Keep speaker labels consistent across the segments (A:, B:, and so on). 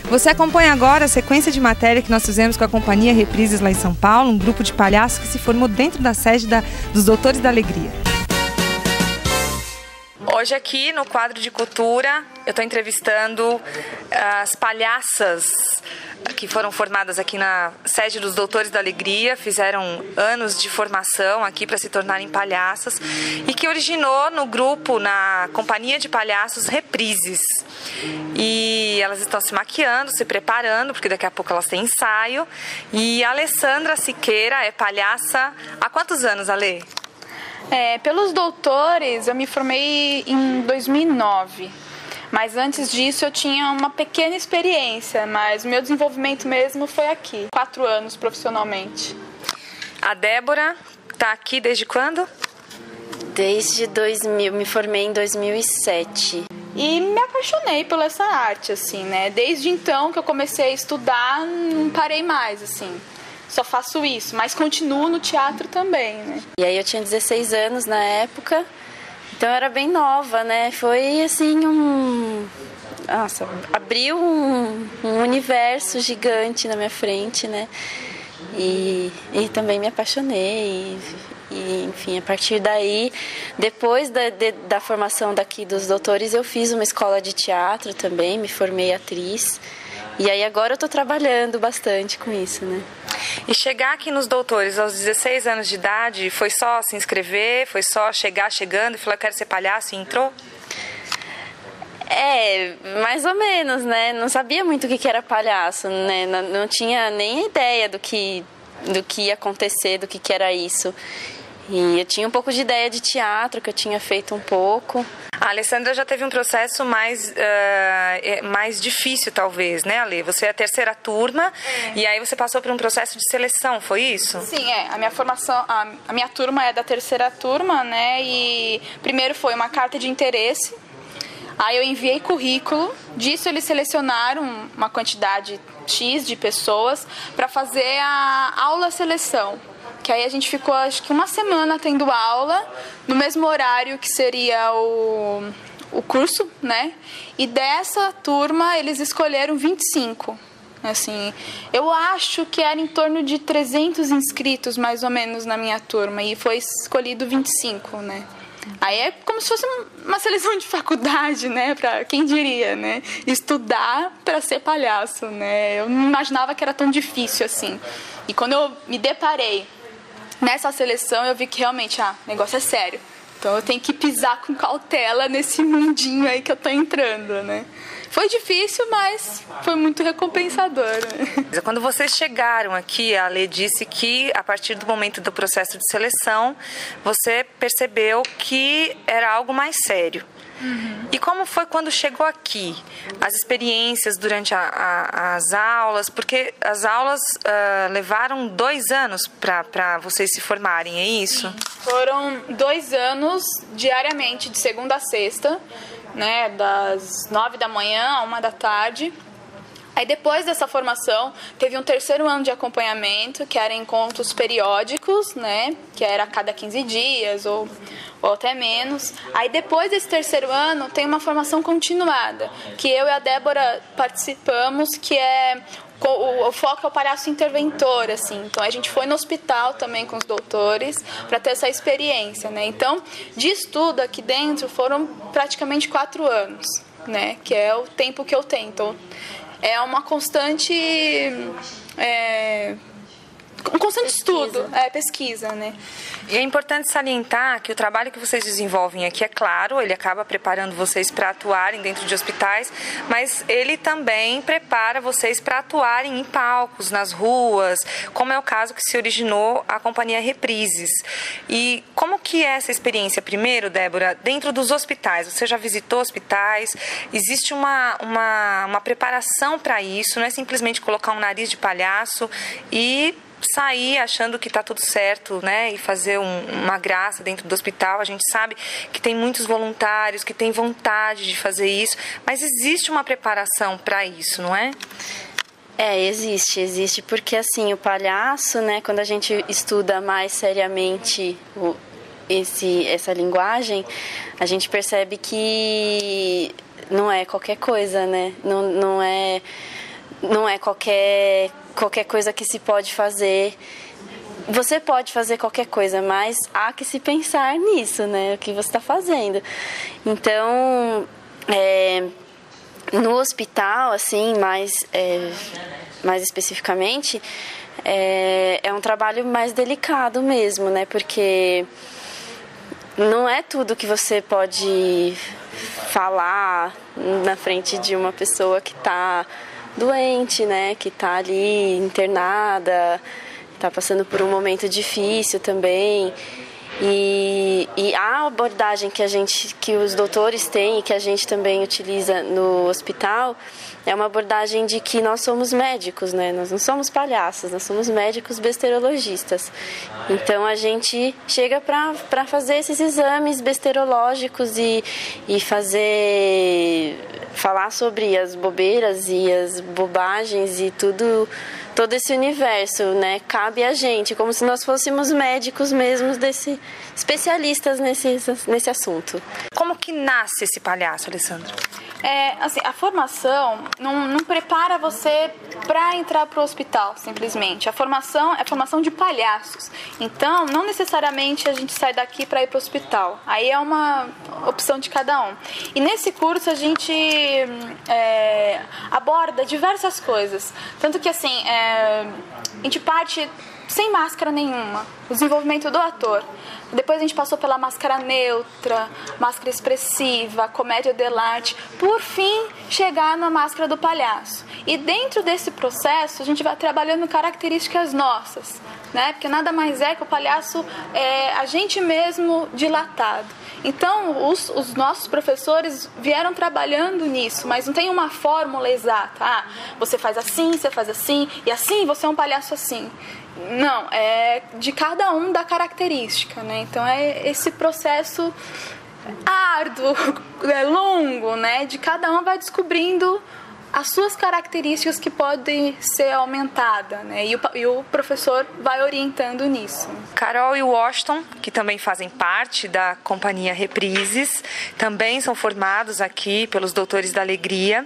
A: Você acompanha agora a sequência de matéria que nós fizemos com a Companhia Reprises lá em São Paulo, um grupo de palhaços que se formou dentro da sede dos Doutores da Alegria. Hoje aqui no quadro de cultura, eu estou entrevistando as palhaças que foram formadas aqui na sede dos Doutores da Alegria, fizeram anos de formação aqui para se tornarem palhaças e que originou no grupo, na Companhia de Palhaços Reprises. E elas estão se maquiando, se preparando, porque daqui a pouco elas têm ensaio. E a Alessandra Siqueira é palhaça há quantos anos, Ale?
B: Pelos doutores, eu me formei em 2009, mas antes disso eu tinha uma pequena experiência, mas o meu desenvolvimento mesmo foi aqui, 4 anos profissionalmente.
A: A Débora está aqui desde quando?
C: Desde 2000, me formei em 2007.
B: E me apaixonei por essa arte, assim, né? Desde então que eu comecei a estudar, não parei mais, assim. Só faço isso, mas continuo no teatro também, né?
C: E aí eu tinha 16 anos na época, então eu era bem nova, né? Foi assim abriu um universo gigante na minha frente, né? E também me apaixonei e enfim, a partir daí, depois da formação daqui dos doutores, eu fiz uma escola de teatro também, me formei atriz. E aí agora eu tô trabalhando bastante com isso, né?
A: E chegar aqui nos doutores aos 16 anos de idade, foi só se inscrever? Foi só chegando e falar, eu quero ser palhaço e entrou?
C: Mais ou menos, né? Não sabia muito o que era palhaço, né? Não tinha nem ideia do que ia acontecer, do que era isso. E eu tinha um pouco de ideia de teatro, que eu tinha feito um pouco.
A: A Alessandra já teve um processo mais difícil, talvez, né, Ale? Você é a terceira turma e aí você passou por um processo de seleção, foi isso?
B: Sim, a minha formação, a minha turma é da terceira turma, né? E primeiro foi uma carta de interesse. Aí eu enviei currículo, disso eles selecionaram uma quantidade X de pessoas para fazer a aula-seleção. Que aí a gente ficou, acho que uma semana tendo aula, no mesmo horário que seria o curso, né? E dessa turma eles escolheram 25. Assim, eu acho que era em torno de 300 inscritos, mais ou menos, na minha turma. E foi escolhido 25, né? Aí é como se fosse uma seleção de faculdade, né? Pra quem diria, né? Estudar para ser palhaço, né? Eu não imaginava que era tão difícil assim. E quando eu me deparei nessa seleção, eu vi que realmente, o negócio é sério. Então eu tenho que pisar com cautela nesse mundinho aí que eu tô entrando, né? Foi difícil, mas foi muito recompensador, né?
A: Quando vocês chegaram aqui, a Ale disse que a partir do momento do processo de seleção, você percebeu que era algo mais sério. Uhum. E como foi quando chegou aqui? As experiências durante as aulas, porque as aulas levaram 2 anos para vocês se formarem, é isso?
B: Sim. Foram 2 anos diariamente, de segunda a sexta, né, das 9 da manhã a 1 da tarde. Aí depois dessa formação, teve um 3º ano de acompanhamento, que era encontros periódicos, né, que era a cada 15 dias ou até menos. Aí depois desse 3º ano, tem uma formação continuada, que eu e a Débora participamos, que é o foco é o palhaço interventor, assim. Então a gente foi no hospital também com os doutores para ter essa experiência, né? Então, de estudo aqui dentro foram praticamente 4 anos, né? Que é o tempo que eu tenho. Então, é uma constante estudo, pesquisa, né?
A: E é importante salientar que o trabalho que vocês desenvolvem aqui, é claro, ele acaba preparando vocês para atuarem dentro de hospitais, mas ele também prepara vocês para atuarem em palcos, nas ruas, como é o caso que se originou a Companhia Reprises. E como que é essa experiência? Primeiro, Débora, dentro dos hospitais, você já visitou hospitais? Existe uma preparação para isso, não é simplesmente colocar um nariz de palhaço e sair achando que está tudo certo, né, e fazer uma graça dentro do hospital. A gente sabe que tem muitos voluntários que têm vontade de fazer isso, mas existe uma preparação para isso, não é?
C: Existe, porque assim, o palhaço, né, quando a gente estuda mais seriamente essa linguagem, a gente percebe que não é qualquer coisa, né, não é não é qualquer coisa que se pode fazer. Você pode fazer qualquer coisa, mas há que se pensar nisso, né? O que você está fazendo. Então, no hospital, assim, mais especificamente, é um trabalho mais delicado mesmo, né? Porque não é tudo que você pode falar na frente de uma pessoa que está doente, né? Que está ali internada, está passando por um momento difícil também. E a abordagem que os doutores têm e que a gente também utiliza no hospital é uma abordagem de que nós somos médicos, né? Nós não somos palhaços, nós somos médicos besterologistas. Então a gente chega para fazer esses exames besterológicos e falar sobre as bobeiras e as bobagens e todo esse universo, né? Cabe a gente, como se nós fôssemos médicos mesmos, especialistas nesse assunto.
A: Como que nasce esse palhaço, Alessandra?
B: Assim, a formação não prepara você para entrar para o hospital, simplesmente. A formação é formação de palhaços. Então, não necessariamente a gente sai daqui para ir para o hospital. Aí é uma opção de cada um. E nesse curso a gente aborda diversas coisas. Tanto que, assim, a gente parte sem máscara nenhuma, o desenvolvimento do ator. Depois a gente passou pela máscara neutra, máscara expressiva, comédia dell'arte, por fim chegar na máscara do palhaço. E dentro desse processo a gente vai trabalhando características nossas, né? Porque nada mais é que o palhaço é a gente mesmo dilatado. Então, os nossos professores vieram trabalhando nisso, mas não tem uma fórmula exata. Você faz assim, e assim você é um palhaço assim. Não, é de cada um da característica, né? Então, é esse processo árduo, longo, né? De cada um vai descobrindo as suas características que podem ser aumentadas, né? E o professor vai orientando nisso.
A: Carol e Washington, que também fazem parte da companhia Reprises, também são formados aqui pelos Doutores da Alegria,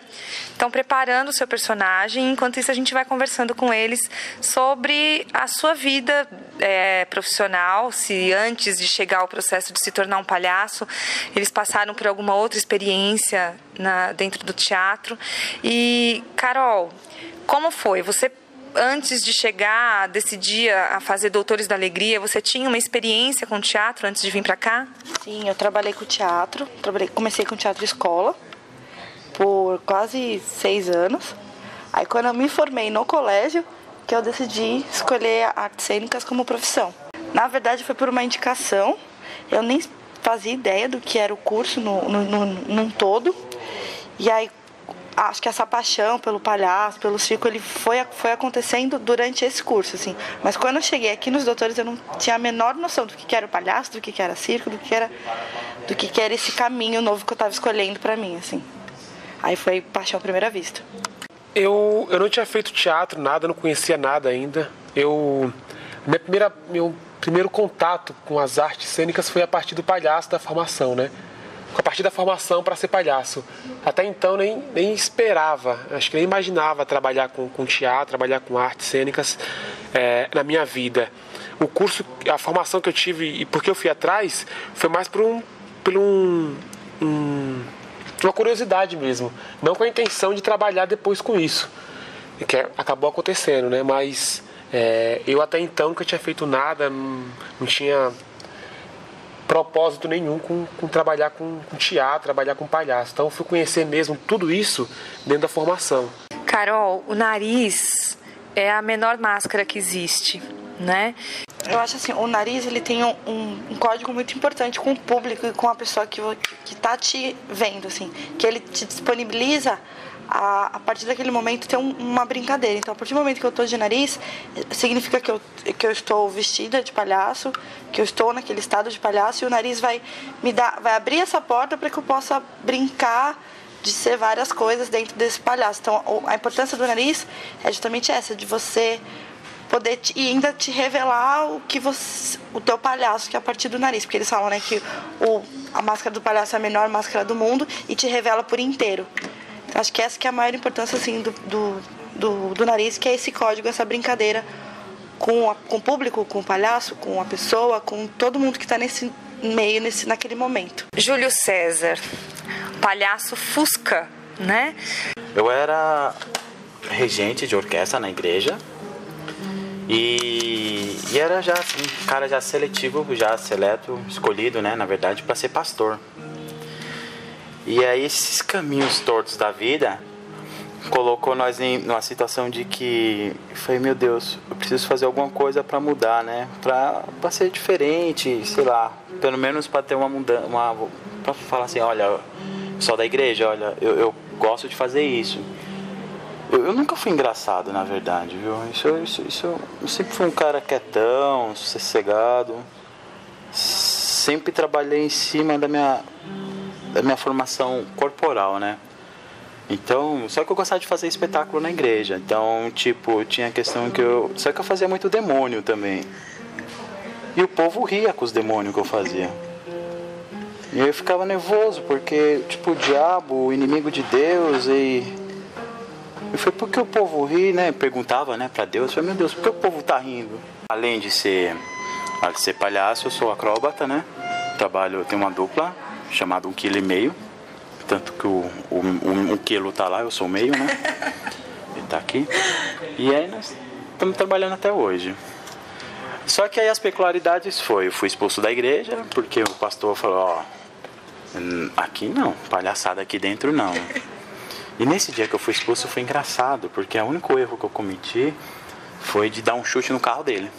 A: estão preparando o seu personagem. Enquanto isso, a gente vai conversando com eles sobre a sua vida profissional, se antes de chegar ao processo de se tornar um palhaço, eles passaram por alguma outra experiência dentro do teatro. E, Carol, como foi? Você, antes de chegar, decidir a fazer Doutores da Alegria, você tinha uma experiência com teatro antes de vir para cá?
D: Sim, eu trabalhei com teatro. Comecei com teatro escola por quase 6 anos. Aí, quando eu me formei no colégio, que eu decidi escolher artes cênicas como profissão. Na verdade, foi por uma indicação. Eu nem fazia ideia do que era o curso num todo. E aí, acho que essa paixão pelo palhaço, pelo circo, ele foi acontecendo durante esse curso, assim. Mas quando eu cheguei aqui nos Doutores, eu não tinha a menor noção do que era o palhaço, do que era circo, do que era esse caminho novo que eu estava escolhendo para mim, assim. Aí foi paixão à primeira vista.
E: Eu não tinha feito teatro, nada, não conhecia nada ainda. Meu primeiro contato com as artes cênicas foi a partir do palhaço, da formação, né? A partir da formação para ser palhaço. Até então nem esperava, acho que nem imaginava trabalhar com teatro, trabalhar com artes cênicas na minha vida. O curso, a formação que eu tive e por que eu fui atrás, foi mais por uma curiosidade mesmo, não com a intenção de trabalhar depois com isso, que acabou acontecendo, né? Mas eu até então nunca tinha feito nada, não tinha propósito nenhum com trabalhar com teatro, trabalhar com palhaço. Então eu fui conhecer mesmo tudo isso dentro da formação.
A: Carol, o nariz é a menor máscara que existe, né?
D: Eu acho assim, o nariz, ele tem um código muito importante com o público e com a pessoa que tá te vendo, assim, que ele te disponibiliza a partir daquele momento ter uma brincadeira. Então, a partir do momento que eu tô de nariz, significa que eu estou vestida de palhaço, que eu estou naquele estado de palhaço, e o nariz vai abrir essa porta para que eu possa brincar de ser várias coisas dentro desse palhaço. Então, a importância do nariz é justamente essa, de você poder e ainda te revelar o teu palhaço, que é a partir do nariz, porque eles falam, né, que a máscara do palhaço é a menor máscara do mundo e te revela por inteiro. Então, acho que essa que é a maior importância, assim, do nariz, que é esse código, essa brincadeira com o público, com o palhaço, com a pessoa, com todo mundo que está nesse meio, naquele momento.
A: Júlio César, palhaço Fusca, né?
F: Eu era regente de orquestra na igreja e era já assim, cara já seletivo, já seleto, escolhido, né, na verdade, para ser pastor. E aí esses caminhos tortos da vida colocou nós numa situação de que foi, meu Deus, eu preciso fazer alguma coisa para mudar, né, para ser diferente, sei lá, pelo menos para ter uma mudança, para falar assim, olha, só da igreja, olha, eu gosto de fazer isso. Eu nunca fui engraçado, na verdade, viu? Eu sempre fui um cara quietão, sossegado. Sempre trabalhei em cima da minha formação corporal, né? Então, só que eu gostava de fazer espetáculo na igreja. Então, tipo, tinha a questão que só que eu fazia muito demônio também. E o povo ria com os demônios que eu fazia. E eu ficava nervoso, porque, tipo, o diabo, o inimigo de Deus, e foi porque o povo ri, né? Perguntava, né, pra Deus, meu Deus, por que o povo tá rindo? Além de ser palhaço, eu sou acróbata, né? Tenho uma dupla chamada 1,5 kg. Tanto que o quilo tá lá, eu sou meio, né? Ele tá aqui. E aí nós estamos trabalhando até hoje. Só que aí as peculiaridades eu fui expulso da igreja, porque o pastor falou, ó, aqui não, palhaçada aqui dentro não. E nesse dia que eu fui expulso foi engraçado, porque o único erro que eu cometi foi de dar um chute no carro dele.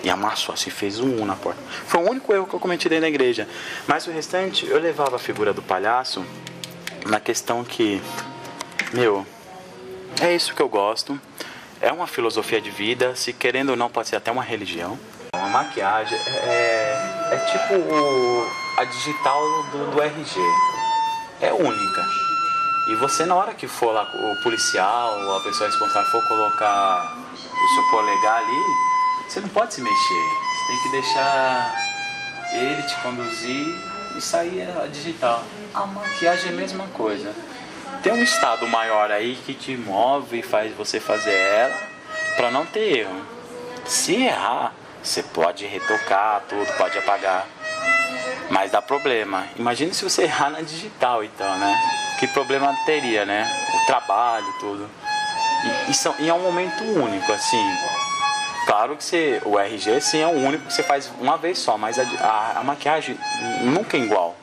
F: E amassou, assim, fez um na porta. Foi o único erro que eu cometi dentro da igreja. Mas o restante, eu levava a figura do palhaço na questão que, meu, é isso que eu gosto. É uma filosofia de vida, se querendo ou não pode ser até uma religião. A maquiagem é tipo a digital do RG. É única. E você, na hora que for lá, o policial ou a pessoa responsável for colocar o seu polegar ali, você não pode se mexer. Você tem que deixar ele te conduzir e sair a digital. A maquiagem é a mesma coisa. Tem um estado maior aí que te move e faz você fazer ela para não ter erro. Se errar, você pode retocar tudo, pode apagar. Mas dá problema. Imagina se você errar na digital então, né? Que problema teria, né? O trabalho, tudo. E é um momento único, assim. Claro que o RG sim é o único que você faz uma vez só, mas a maquiagem nunca é igual.